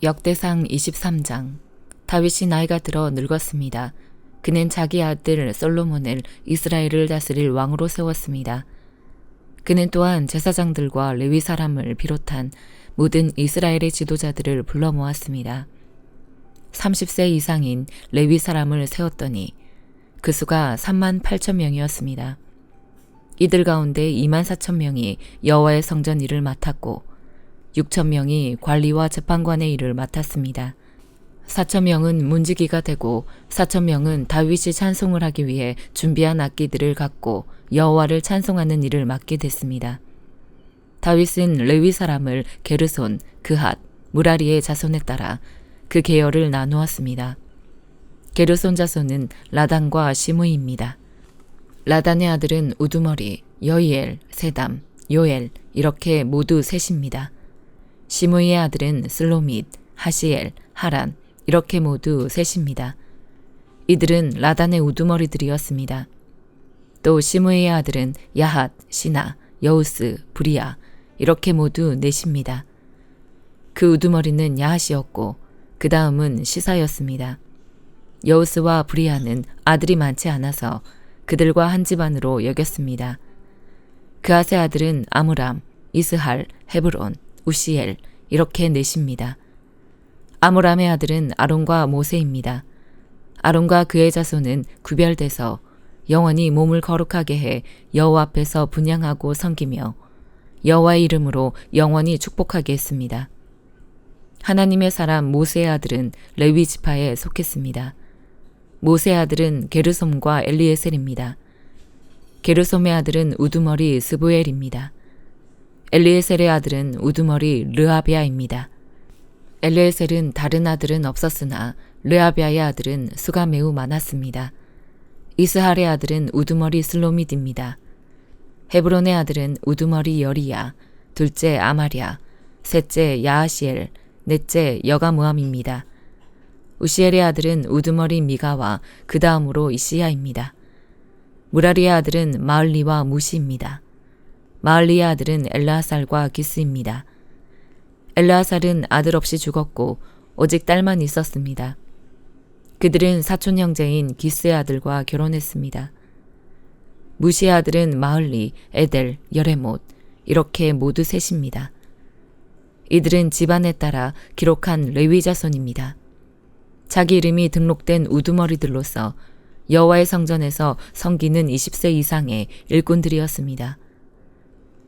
역대상 23장. 다윗이 나이가 들어 늙었습니다. 그는 자기 아들 솔로몬을 이스라엘을 다스릴 왕으로 세웠습니다. 그는 또한 제사장들과 레위 사람을 비롯한 모든 이스라엘의 지도자들을 불러 모았습니다. 30세 이상인 레위 사람을 세웠더니 그 수가 38,000명이었습니다. 이들 가운데 24,000명이 여호와의 성전 일을 맡았고 6,000명이 관리와 재판관의 일을 맡았습니다. 4,000명은 문지기가 되고 4,000명은 다윗이 찬송을 하기 위해 준비한 악기들을 갖고 여호와를 찬송하는 일을 맡게 됐습니다. 다윗은 레위 사람을 게르손, 그핫, 무라리의 자손에 따라 그 계열을 나누었습니다. 게르손 자손은 라단과 시므이입니다. 라단의 아들은 우두머리, 여이엘, 세담, 요엘 이렇게 모두 셋입니다. 시므이의 아들은 슬로밋, 하시엘, 하란 이렇게 모두 셋입니다. 이들은 라단의 우두머리들이었습니다. 또 시므이의 아들은 야핫, 시나, 여우스, 브리아 이렇게 모두 넷입니다. 그 우두머리는 야핫이었고 그 다음은 시사였습니다. 여우스와 브리아는 아들이 많지 않아서 그들과 한 집안으로 여겼습니다. 그앗의 아들은 아므람, 이스할, 헤브론, 우시엘 이렇게 넷입니다. 아므람의 아들은 아론과 모세입니다. 아론과 그의 자손은 구별돼서 영원히 몸을 거룩하게 해 여호와 앞에서 분향하고 섬기며 여호와의 이름으로 영원히 축복하게 했습니다. 하나님의 사람 모세의 아들은 레위 지파에 속했습니다. 모세의 아들은 게르솜과 엘리에셀입니다. 게르솜의 아들은 우두머리 스부엘입니다. 엘리에셀의 아들은 우두머리 르아비아입니다. 엘리에셀은 다른 아들은 없었으나 르아비아의 아들은 수가 매우 많았습니다. 이스할의 아들은 우두머리 슬로밋입니다. 헤브론의 아들은 우두머리 여리야, 둘째 아마랴, 셋째 야하시엘, 넷째 여가무함입니다. 우시엘의 아들은 우두머리 미가와 그 다음으로 이시야입니다. 무라리의 아들은 마을리와 무시입니다. 마을리의 아들은 엘라살과 기스입니다. 엘라살은 아들 없이 죽었고 오직 딸만 있었습니다. 그들은 사촌 형제인 기스의 아들과 결혼했습니다. 무시의 아들은 마을리, 에델, 여레못 이렇게 모두 셋입니다. 이들은 집안에 따라 기록한 레위 자손입니다. 자기 이름이 등록된 우두머리들로서 여호와의 성전에서 섬기는 20세 이상의 일꾼들이었습니다.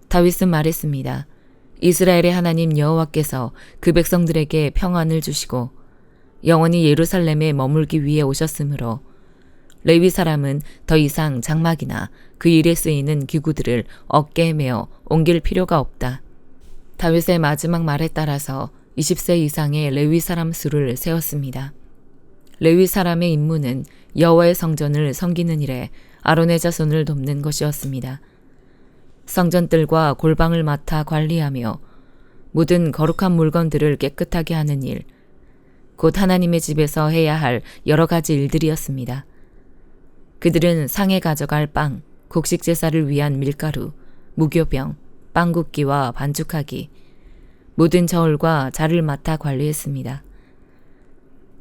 다윗은 말했습니다. 이스라엘의 하나님 여호와께서 그 백성들에게 평안을 주시고 영원히 예루살렘에 머물기 위해 오셨으므로 레위 사람은 더 이상 장막이나 그 일에 쓰이는 기구들을 어깨에 메어 옮길 필요가 없다. 다윗의 마지막 말에 따라서 20세 이상의 레위 사람 수를 세웠습니다. 레위 사람의 임무는 여호와의 성전을 섬기는 일에 아론의 자손을 돕는 것이었습니다. 성전들과 골방을 맡아 관리하며 모든 거룩한 물건들을 깨끗하게 하는 일, 곧 하나님의 집에서 해야 할 여러 가지 일들이었습니다. 그들은 상에 가져갈 빵, 곡식 제사를 위한 밀가루, 무교병, 빵 굽기와 반죽하기, 모든 저울과 자를 맡아 관리했습니다.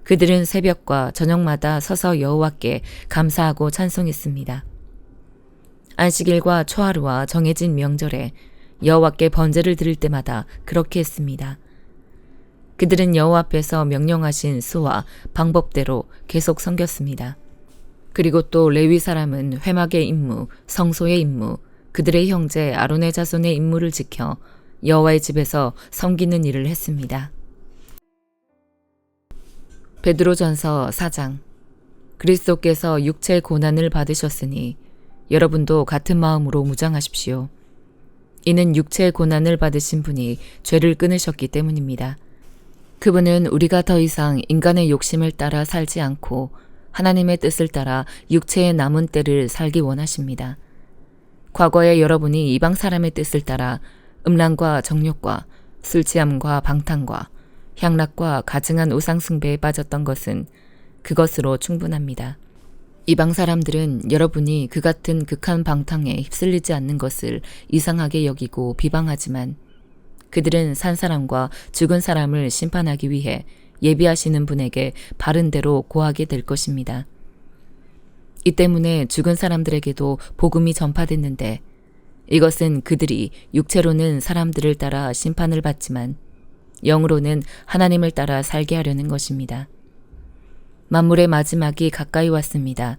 그들은 새벽과 저녁마다 서서 여호와께 감사하고 찬송했습니다. 안식일과 초하루와 정해진 명절에 여호와께 번제를 드릴 때마다 그렇게 했습니다. 그들은 여호와 앞에서 명령하신 수와 방법대로 계속 섬겼습니다. 그리고 또 레위 사람은 회막의 임무, 성소의 임무, 그들의 형제 아론의 자손의 임무를 지켜 여호와의 집에서 섬기는 일을 했습니다. 베드로전서 4장. 그리스도께서 육체의 고난을 받으셨으니 여러분도 같은 마음으로 무장하십시오. 이는 육체의 고난을 받으신 분이 죄를 끊으셨기 때문입니다. 그분은 우리가 더 이상 인간의 욕심을 따라 살지 않고 하나님의 뜻을 따라 육체의 남은 때를 살기 원하십니다. 과거에 여러분이 이방 사람의 뜻을 따라 음란과 정욕과 술 취함과 방탕과 향락과 가증한 우상 숭배에 빠졌던 것은 그것으로 충분합니다. 이방 사람들은 여러분이 그 같은 극한 방탕에 휩쓸리지 않는 것을 이상하게 여기고 비방하지만 그들은 산 사람과 죽은 사람을 심판하기 위해 예비하시는 분에게 바른 대로 고하게 될 것입니다. 이 때문에 죽은 사람들에게도 복음이 전파됐는데 이것은 그들이 육체로는 사람들을 따라 심판을 받지만 영으로는 하나님을 따라 살게 하려는 것입니다. 만물의 마지막이 가까이 왔습니다.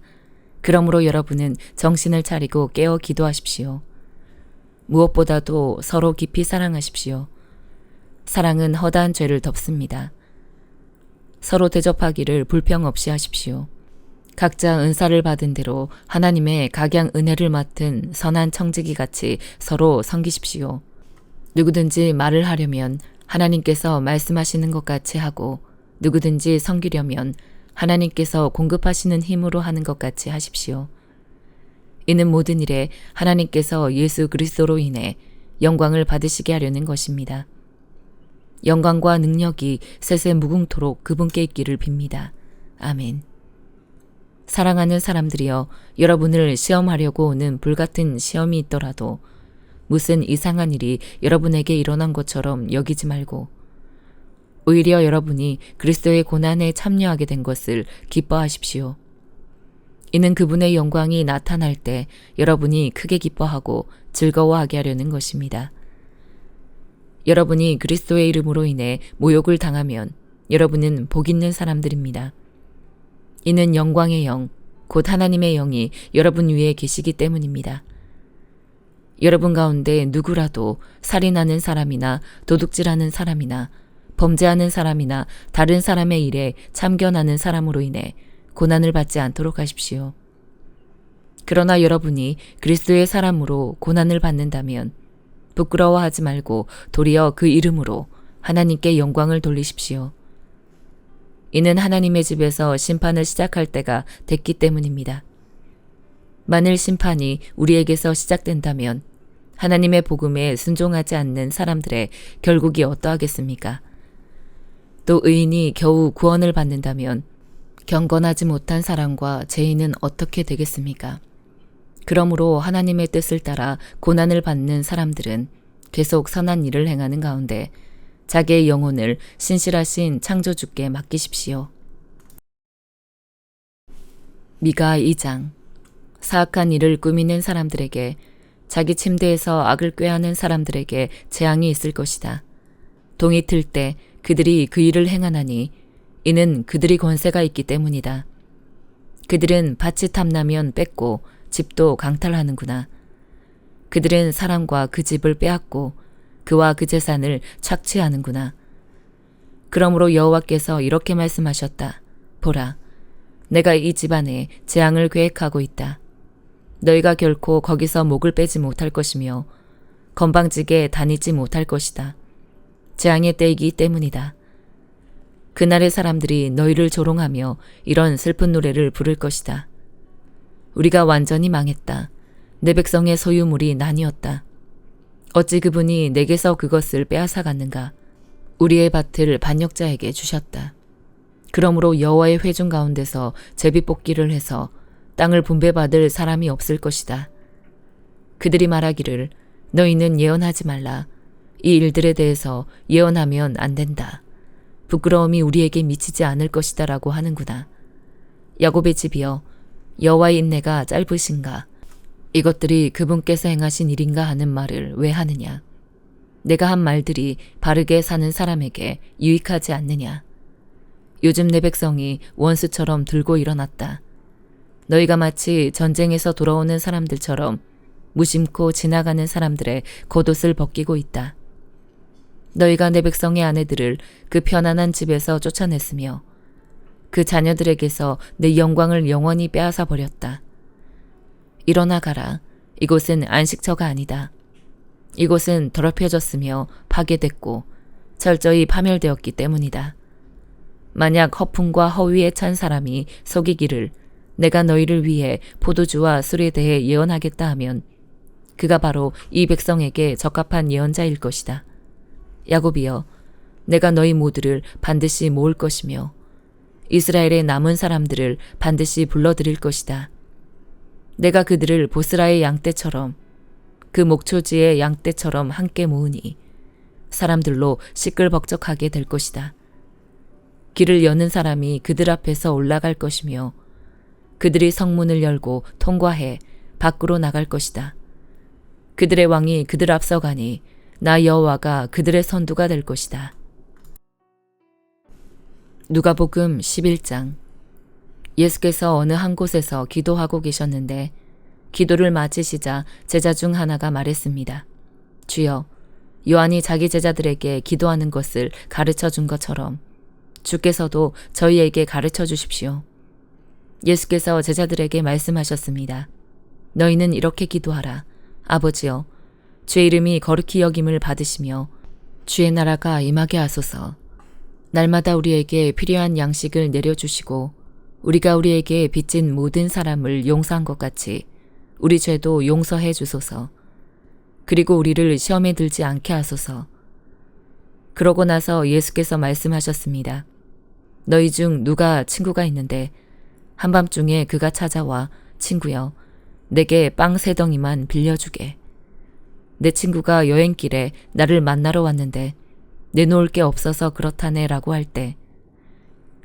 그러므로 여러분은 정신을 차리고 깨어 기도하십시오. 무엇보다도 서로 깊이 사랑하십시오. 사랑은 허다한 죄를 덮습니다. 서로 대접하기를 불평 없이 하십시오. 각자 은사를 받은 대로 하나님의 각양 은혜를 맡은 선한 청지기 같이 서로 섬기십시오. 누구든지 말을 하려면 하나님께서 말씀하시는 것 같이 하고 누구든지 섬기려면 하나님께서 공급하시는 힘으로 하는 것 같이 하십시오. 이는 모든 일에 하나님께서 예수 그리스도로 인해 영광을 받으시게 하려는 것입니다. 영광과 능력이 세세 무궁토록 그분께 있기를 빕니다. 아멘. 사랑하는 사람들이여, 여러분을 시험하려고 오는 불같은 시험이 있더라도 무슨 이상한 일이 여러분에게 일어난 것처럼 여기지 말고 오히려 여러분이 그리스도의 고난에 참여하게 된 것을 기뻐하십시오. 이는 그분의 영광이 나타날 때 여러분이 크게 기뻐하고 즐거워하게 하려는 것입니다. 여러분이 그리스도의 이름으로 인해 모욕을 당하면 여러분은 복 있는 사람들입니다. 이는 영광의 영, 곧 하나님의 영이 여러분 위에 계시기 때문입니다. 여러분 가운데 누구라도 살인하는 사람이나 도둑질하는 사람이나 범죄하는 사람이나 다른 사람의 일에 참견하는 사람으로 인해 고난을 받지 않도록 하십시오. 그러나 여러분이 그리스도의 사람으로 고난을 받는다면 부끄러워하지 말고 도리어 그 이름으로 하나님께 영광을 돌리십시오. 이는 하나님의 집에서 심판을 시작할 때가 됐기 때문입니다. 만일 심판이 우리에게서 시작된다면 하나님의 복음에 순종하지 않는 사람들의 결국이 어떠하겠습니까? 또 의인이 겨우 구원을 받는다면 경건하지 못한 사람과 죄인은 어떻게 되겠습니까? 그러므로 하나님의 뜻을 따라 고난을 받는 사람들은 계속 선한 일을 행하는 가운데 자기의 영혼을 신실하신 창조주께 맡기십시오. 미가 2장. 사악한 일을 꾸미는 사람들에게, 자기 침대에서 악을 꾀하는 사람들에게 재앙이 있을 것이다. 동이 틀 때 그들이 그 일을 행하나니 이는 그들이 권세가 있기 때문이다. 그들은 밭이 탐나면 뺏고 집도 강탈하는구나. 그들은 사람과 그 집을 빼앗고 그와 그 재산을 착취하는구나. 그러므로 여호와께서 이렇게 말씀하셨다. 보라, 내가 이 집안에 재앙을 계획하고 있다. 너희가 결코 거기서 목을 빼지 못할 것이며 건방지게 다니지 못할 것이다. 재앙의 때이기 때문이다. 그날의 사람들이 너희를 조롱하며 이런 슬픈 노래를 부를 것이다. 우리가 완전히 망했다. 내 백성의 소유물이 나뉘었다. 어찌 그분이 내게서 그것을 빼앗아 갔는가? 우리의 밭을 반역자에게 주셨다. 그러므로 여호와의 회중 가운데서 제비뽑기를 해서 땅을 분배받을 사람이 없을 것이다. 그들이 말하기를 너희는 예언하지 말라. 이 일들에 대해서 예언하면 안 된다. 부끄러움이 우리에게 미치지 않을 것이다 라고 하는구나. 야곱의 집이여, 여호와의 인내가 짧으신가? 이것들이 그분께서 행하신 일인가 하는 말을 왜 하느냐? 내가 한 말들이 바르게 사는 사람에게 유익하지 않느냐? 요즘 내 백성이 원수처럼 들고 일어났다. 너희가 마치 전쟁에서 돌아오는 사람들처럼 무심코 지나가는 사람들의 겉옷을 벗기고 있다. 너희가 내 백성의 아내들을 그 편안한 집에서 쫓아냈으며 그 자녀들에게서 내 영광을 영원히 빼앗아 버렸다. 일어나 가라. 이곳은 안식처가 아니다. 이곳은 더럽혀졌으며 파괴됐고 철저히 파멸되었기 때문이다. 만약 허풍과 허위에 찬 사람이 속이기를 내가 너희를 위해 포도주와 술에 대해 예언하겠다 하면 그가 바로 이 백성에게 적합한 예언자일 것이다. 야곱이여, 내가 너희 모두를 반드시 모을 것이며 이스라엘의 남은 사람들을 반드시 불러들일 것이다. 내가 그들을 보스라의 양떼처럼 그 목초지의 양떼처럼 함께 모으니 사람들로 시끌벅적하게 될 것이다. 길을 여는 사람이 그들 앞에서 올라갈 것이며 그들이 성문을 열고 통과해 밖으로 나갈 것이다. 그들의 왕이 그들 앞서가니 나 여호와가 그들의 선두가 될 것이다. 누가복음 11장. 예수께서 어느 한 곳에서 기도하고 계셨는데 기도를 마치시자 제자 중 하나가 말했습니다. 주여, 요한이 자기 제자들에게 기도하는 것을 가르쳐 준 것처럼 주께서도 저희에게 가르쳐 주십시오. 예수께서 제자들에게 말씀하셨습니다. 너희는 이렇게 기도하라. 아버지여, 주의 이름이 거룩히 여김을 받으시며 주의 나라가 임하게 하소서. 날마다 우리에게 필요한 양식을 내려주시고 우리가 우리에게 빚진 모든 사람을 용서한 것 같이 우리 죄도 용서해 주소서. 그리고 우리를 시험에 들지 않게 하소서. 그러고 나서 예수께서 말씀하셨습니다. 너희 중 누가 친구가 있는데 한밤중에 그가 찾아와 친구여, 내게 빵 3덩이만 빌려주게. 내 친구가 여행길에 나를 만나러 왔는데 내놓을 게 없어서 그렇다네 라고 할 때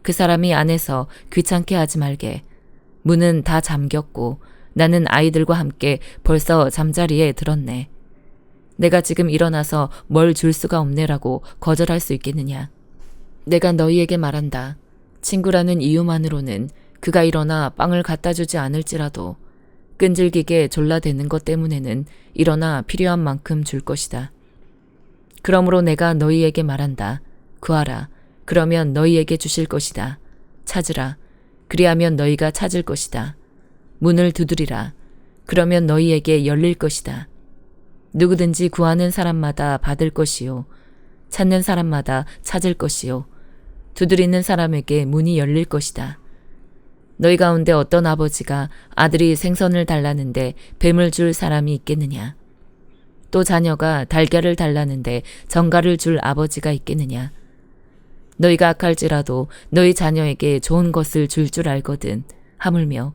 그 사람이 안에서 귀찮게 하지 말게. 문은 다 잠겼고 나는 아이들과 함께 벌써 잠자리에 들었네. 내가 지금 일어나서 뭘 줄 수가 없네라고 거절할 수 있겠느냐. 내가 너희에게 말한다. 친구라는 이유만으로는 그가 일어나 빵을 갖다 주지 않을지라도 끈질기게 졸라대는 것 때문에는 일어나 필요한 만큼 줄 것이다. 그러므로 내가 너희에게 말한다. 구하라. 그러면 너희에게 주실 것이다. 찾으라. 그리하면 너희가 찾을 것이다. 문을 두드리라. 그러면 너희에게 열릴 것이다. 누구든지 구하는 사람마다 받을 것이요. 찾는 사람마다 찾을 것이요. 두드리는 사람에게 문이 열릴 것이다. 너희 가운데 어떤 아버지가 아들이 생선을 달라는데 뱀을 줄 사람이 있겠느냐? 또 자녀가 달걀을 달라는데 정갈을 줄 아버지가 있겠느냐? 너희가 악할지라도 너희 자녀에게 좋은 것을 줄 줄 알거든. 하물며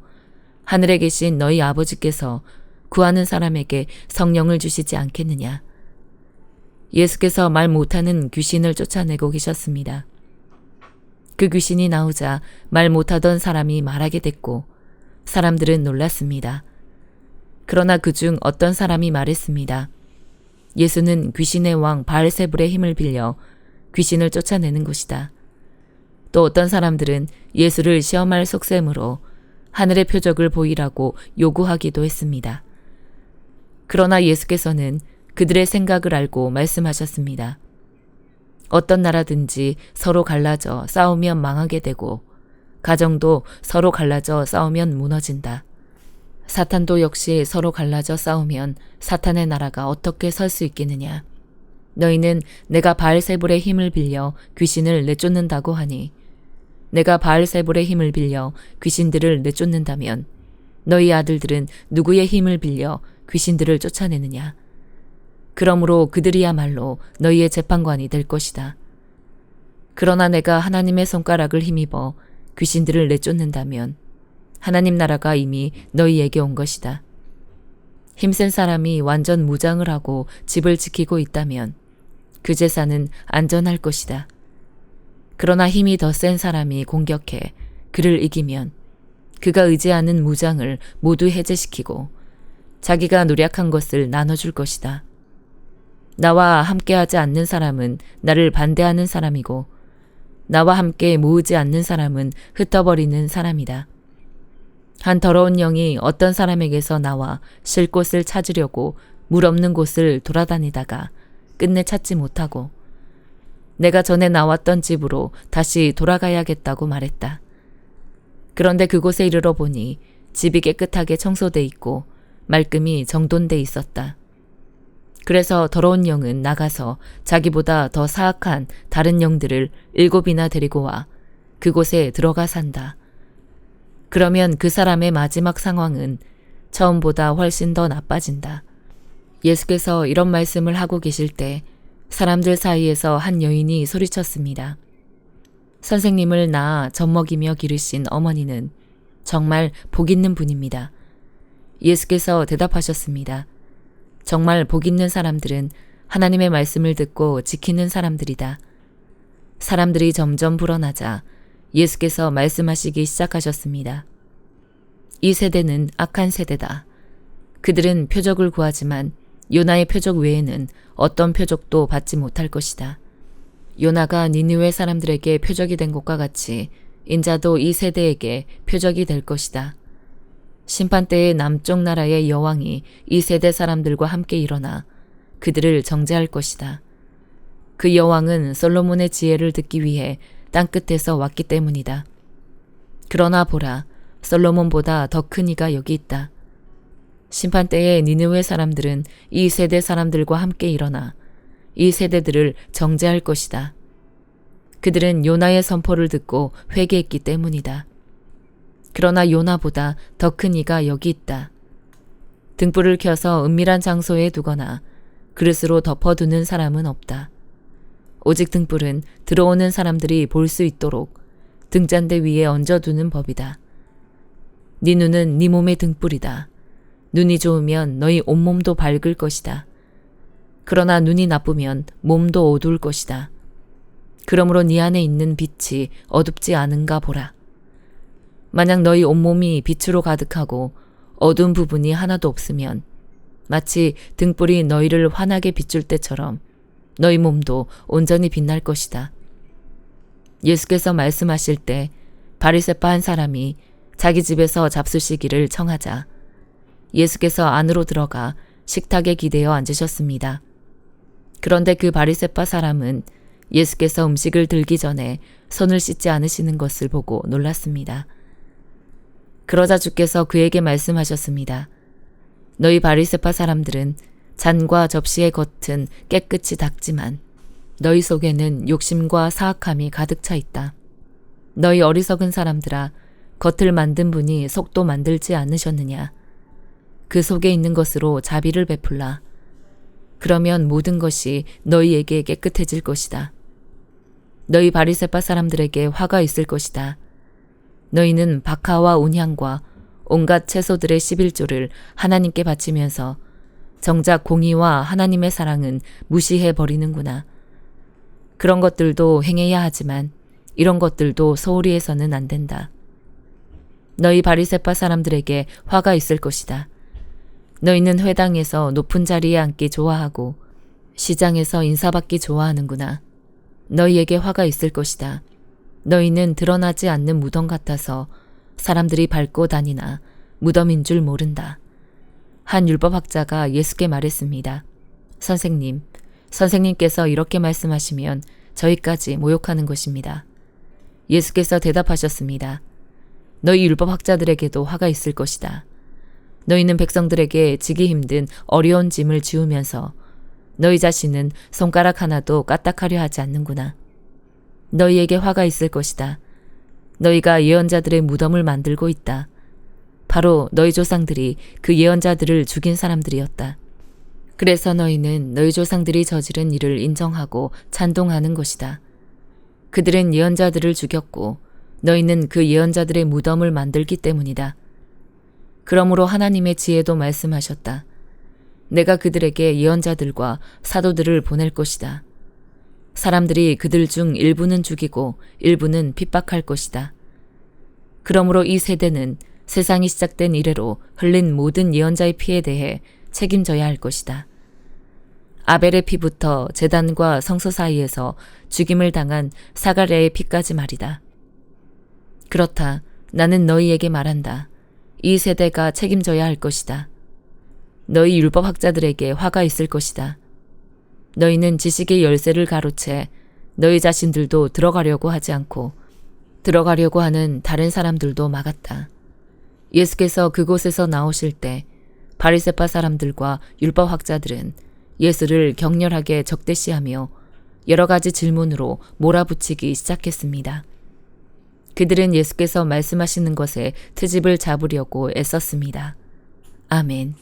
하늘에 계신 너희 아버지께서 구하는 사람에게 성령을 주시지 않겠느냐? 예수께서 말 못하는 귀신을 쫓아내고 계셨습니다. 그 귀신이 나오자 말 못하던 사람이 말하게 됐고 사람들은 놀랐습니다. 그러나 그중 어떤 사람이 말했습니다. 예수는 귀신의 왕 바알세불의 힘을 빌려 귀신을 쫓아내는 것이다. 또 어떤 사람들은 예수를 시험할 속셈으로 하늘의 표적을 보이라고 요구하기도 했습니다. 그러나 예수께서는 그들의 생각을 알고 말씀하셨습니다. 어떤 나라든지 서로 갈라져 싸우면 망하게 되고 가정도 서로 갈라져 싸우면 무너진다. 사탄도 역시 서로 갈라져 싸우면 사탄의 나라가 어떻게 설 수 있겠느냐. 너희는 내가 바알세불의 힘을 빌려 귀신을 내쫓는다고 하니 내가 바알세불의 힘을 빌려 귀신들을 내쫓는다면 너희 아들들은 누구의 힘을 빌려 귀신들을 쫓아내느냐. 그러므로 그들이야말로 너희의 재판관이 될 것이다. 그러나 내가 하나님의 손가락을 힘입어 귀신들을 내쫓는다면 하나님 나라가 이미 너희에게 온 것이다. 힘센 사람이 완전 무장을 하고 집을 지키고 있다면 그 제사는 안전할 것이다. 그러나 힘이 더 센 사람이 공격해 그를 이기면 그가 의지하는 무장을 모두 해제시키고 자기가 노력한 것을 나눠줄 것이다. 나와 함께하지 않는 사람은 나를 반대하는 사람이고 나와 함께 모으지 않는 사람은 흩어버리는 사람이다. 한 더러운 영이 어떤 사람에게서 나와 쉴 곳을 찾으려고 물 없는 곳을 돌아다니다가 끝내 찾지 못하고 내가 전에 나왔던 집으로 다시 돌아가야겠다고 말했다. 그런데 그곳에 이르러 보니 집이 깨끗하게 청소돼 있고 말끔히 정돈돼 있었다. 그래서 더러운 영은 나가서 자기보다 더 사악한 다른 영들을 7이나 데리고 와 그곳에 들어가 산다. 그러면 그 사람의 마지막 상황은 처음보다 훨씬 더 나빠진다. 예수께서 이런 말씀을 하고 계실 때 사람들 사이에서 한 여인이 소리쳤습니다. 선생님을 낳아 젖먹이며 기르신 어머니는 정말 복 있는 분입니다. 예수께서 대답하셨습니다. 정말 복 있는 사람들은 하나님의 말씀을 듣고 지키는 사람들이다. 사람들이 점점 불어나자 예수께서 말씀하시기 시작하셨습니다. 이 세대는 악한 세대다. 그들은 표적을 구하지만 요나의 표적 외에는 어떤 표적도 받지 못할 것이다. 요나가 니느웨 사람들에게 표적이 된 것과 같이 인자도 이 세대에게 표적이 될 것이다. 심판때의 남쪽 나라의 여왕이 이 세대 사람들과 함께 일어나 그들을 정죄할 것이다. 그 여왕은 솔로몬의 지혜를 듣기 위해 땅끝에서 왔기 때문이다. 그러나 보라, 솔로몬보다 더 큰 이가 여기 있다. 심판때의 니느웨 사람들은 이 세대 사람들과 함께 일어나 이 세대들을 정죄할 것이다. 그들은 요나의 선포를 듣고 회개했기 때문이다. 그러나 요나보다 더 큰 이가 여기 있다. 등불을 켜서 은밀한 장소에 두거나 그릇으로 덮어두는 사람은 없다. 오직 등불은 들어오는 사람들이 볼 수 있도록 등잔대 위에 얹어두는 법이다. 네 눈은 네 몸의 등불이다. 눈이 좋으면 너희 온몸도 밝을 것이다. 그러나 눈이 나쁘면 몸도 어두울 것이다. 그러므로 네 안에 있는 빛이 어둡지 않은가 보라. 만약 너희 온몸이 빛으로 가득하고 어두운 부분이 하나도 없으면 마치 등불이 너희를 환하게 비출 때처럼 너희 몸도 온전히 빛날 것이다. 예수께서 말씀하실 때 바리새파 한 사람이 자기 집에서 잡수시기를 청하자 예수께서 안으로 들어가 식탁에 기대어 앉으셨습니다. 그런데 그 바리새파 사람은 예수께서 음식을 들기 전에 손을 씻지 않으시는 것을 보고 놀랐습니다. 그러자 주께서 그에게 말씀하셨습니다. 너희 바리새파 사람들은 잔과 접시의 겉은 깨끗이 닦지만 너희 속에는 욕심과 사악함이 가득 차 있다. 너희 어리석은 사람들아, 겉을 만든 분이 속도 만들지 않으셨느냐? 그 속에 있는 것으로 자비를 베풀라. 그러면 모든 것이 너희에게 깨끗해질 것이다. 너희 바리새파 사람들에게 화가 있을 것이다. 너희는 박하와 온향과 온갖 채소들의 11조를 하나님께 바치면서 정작 공의와 하나님의 사랑은 무시해 버리는구나. 그런 것들도 행해야 하지만 이런 것들도 소홀히 해서는 안 된다. 너희 바리새파 사람들에게 화가 있을 것이다. 너희는 회당에서 높은 자리에 앉기 좋아하고 시장에서 인사받기 좋아하는구나. 너희에게 화가 있을 것이다. 너희는 드러나지 않는 무덤 같아서 사람들이 밟고 다니나 무덤인 줄 모른다. 한 율법학자가 예수께 말했습니다. 선생님께서 이렇게 말씀하시면 저희까지 모욕하는 것입니다. 예수께서 대답하셨습니다. 너희 율법학자들에게도 화가 있을 것이다. 너희는 백성들에게 지기 힘든 어려운 짐을 지우면서 너희 자신은 손가락 하나도 까딱하려 하지 않는구나. 너희에게 화가 있을 것이다. 너희가 예언자들의 무덤을 만들고 있다. 바로 너희 조상들이 그 예언자들을 죽인 사람들이었다. 그래서 너희는 너희 조상들이 저지른 일을 인정하고 찬동하는 것이다. 그들은 예언자들을 죽였고 너희는 그 예언자들의 무덤을 만들기 때문이다. 그러므로 하나님의 지혜도 말씀하셨다. 내가 그들에게 예언자들과 사도들을 보낼 것이다. 사람들이 그들 중 일부는 죽이고 일부는 핍박할 것이다. 그러므로 이 세대는 세상이 시작된 이래로 흘린 모든 예언자의 피에 대해 책임져야 할 것이다. 아벨의 피부터 제단과 성소 사이에서 죽임을 당한 사가랴의 피까지 말이다. 그렇다. 나는 너희에게 말한다. 이 세대가 책임져야 할 것이다. 너희 율법학자들에게 화가 있을 것이다. 너희는 지식의 열쇠를 가로채 너희 자신들도 들어가려고 하지 않고 들어가려고 하는 다른 사람들도 막았다. 예수께서 그곳에서 나오실 때 바리새파 사람들과 율법학자들은 예수를 격렬하게 적대시하며 여러 가지 질문으로 몰아붙이기 시작했습니다. 그들은 예수께서 말씀하시는 것에 트집을 잡으려고 애썼습니다. 아멘.